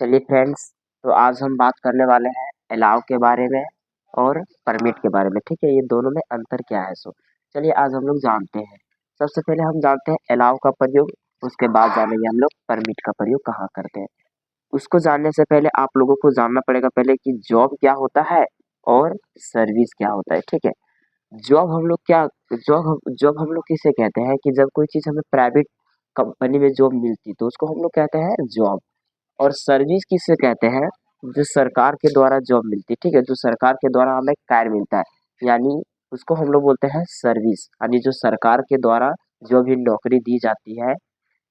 चलिए फ्रेंड्स, तो आज हम बात करने वाले हैं अलाउ के बारे में और परमिट के बारे में। ठीक है, ये दोनों में अंतर क्या है। चलिए आज हम लोग जानते हैं। सबसे पहले हम जानते हैं अलाउ का प्रयोग, उसके बाद जानेंगे हम लोग परमिट का प्रयोग कहाँ करते हैं। उसको जानने से पहले आप लोगों को जानना पड़ेगा पहले कि जॉब क्या होता है और सर्विस क्या होता है। ठीक है, जॉब हम लोग किसे कहते हैं कि जब कोई चीज़ हमें प्राइवेट कंपनी में जॉब मिलती तो उसको हम लोग कहते हैं जॉब। और सर्विस किसे कहते हैं, जो सरकार के द्वारा जॉब मिलती है। ठीक है, जो सरकार के द्वारा हमें कार्य मिलता है, यानी उसको हम लोग बोलते हैं सर्विस। यानी जो सरकार के द्वारा जो भी नौकरी दी जाती है,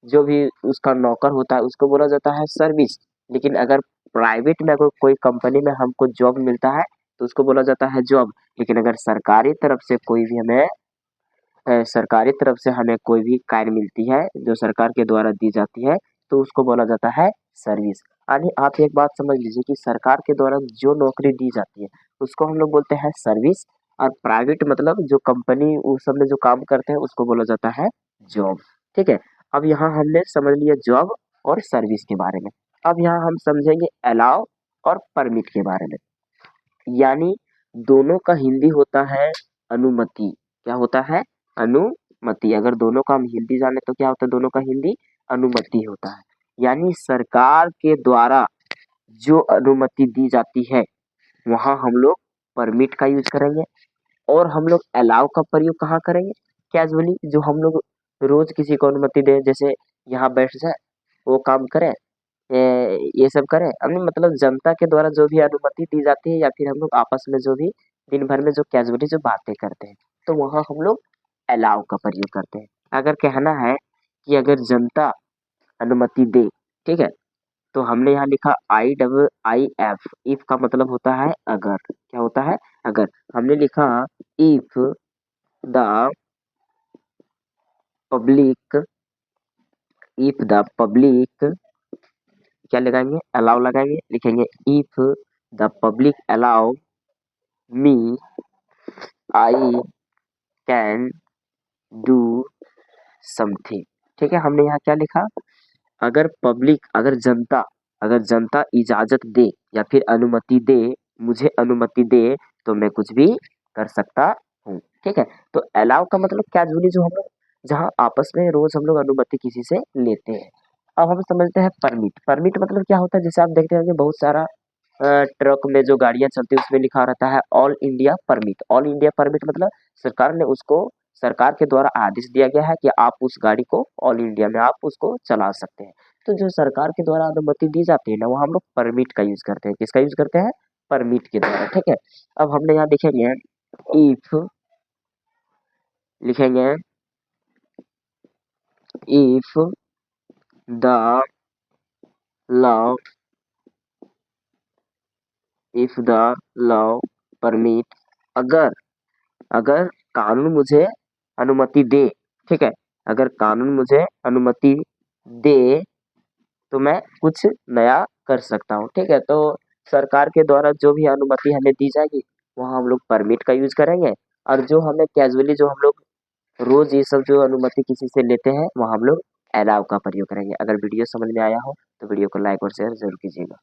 जो भी उसका नौकर होता है, उसको बोला जाता है सर्विस। लेकिन अगर प्राइवेट में अगर कोई कंपनी में हमको जॉब मिलता है तो उसको बोला जाता है जॉब। लेकिन अगर सरकारी तरफ से हमें कोई भी कार्य मिलती है जो सरकार के द्वारा दी जाती है तो उसको बोला जाता है सर्विस। यानी आप एक बात समझ लीजिए कि सरकार के द्वारा जो नौकरी दी जाती है उसको हम लोग बोलते हैं सर्विस, और प्राइवेट मतलब जो कंपनी उस सब में जो काम करते हैं उसको बोला जाता है जॉब। ठीक है, अब यहाँ हमने समझ लिया जॉब और सर्विस के बारे में। अब यहाँ हम समझेंगे अलाउ और परमिट के बारे में। यानी दोनों का हिंदी होता है अनुमति। क्या होता है? अनुमति। अगर दोनों का हम हिंदी जाने तो क्या होता है? दोनों का हिंदी अनुमति होता है। यानी सरकार के द्वारा जो अनुमति दी जाती है वहां हम लोग परमिट का यूज करेंगे, और हम लोग अलाउ का प्रयोग कहाँ करेंगे? कैजुअली, जो हम लोग रोज किसी को अनुमति दें, जैसे यहाँ बैठ जाए, वो काम करे, ये सब करें, हमने मतलब जनता के द्वारा जो भी अनुमति दी जाती है, या फिर हम लोग आपस में जो भी दिन भर में जो कैजुअली जो बातें करते हैं, तो वहाँ हम लोग अलाउ का प्रयोग करते हैं। अगर कहना है कि अगर जनता अनुमति दे, ठीक है, तो हमने यहाँ लिखा IIF। इफ का मतलब होता है अगर। क्या होता है? अगर। हमने लिखा if the public, if the public क्या लगाएंगे? अलाउ लगाएंगे, लिखेंगे if the public allow me I can do something. ठीक है, हमने यहाँ क्या लिखा? अगर पब्लिक, अगर जनता इजाजत दे या फिर अनुमति दे, मुझे अनुमति दे, तो मैं कुछ भी कर सकता हूँ। ठीक है, तो अलाउ का मतलब कैजुअली जो हम लोग जहाँ आपस में रोज हम लोग अनुमति किसी से लेते हैं। अब हम समझते हैं परमिट। परमिट मतलब क्या होता है? जैसे आप देखते होंगे बहुत सारा ट्रक में जो गाड़ियां चलती है उसमें लिखा रहता है all India permit. All India permit मतलब सरकार के द्वारा आदेश दिया गया है कि आप उस गाड़ी को ऑल इंडिया में आप उसको चला सकते हैं। तो जो सरकार के द्वारा अनुमति दी जाती है ना, वो हम लोग परमिट का यूज करते हैं। किसका यूज करते हैं? परमिट के द्वारा। ठीक है, अब हमने यहाँ लिखेंगे इफ, लिखेंगे if the law, if the law permit, अगर अगर कानून मुझे अनुमति दे। ठीक है, अगर कानून मुझे अनुमति दे तो मैं कुछ नया कर सकता हूँ। ठीक है, तो सरकार के द्वारा जो भी अनुमति हमें दी जाएगी वहाँ हम लोग परमिट का यूज करेंगे, और जो हमें कैजुअली जो हम लोग रोज ये सब जो अनुमति किसी से लेते हैं वहाँ हम लोग अलाउ का प्रयोग करेंगे। अगर वीडियो समझ में आया हो तो वीडियो को लाइक और शेयर जरूर कीजिएगा।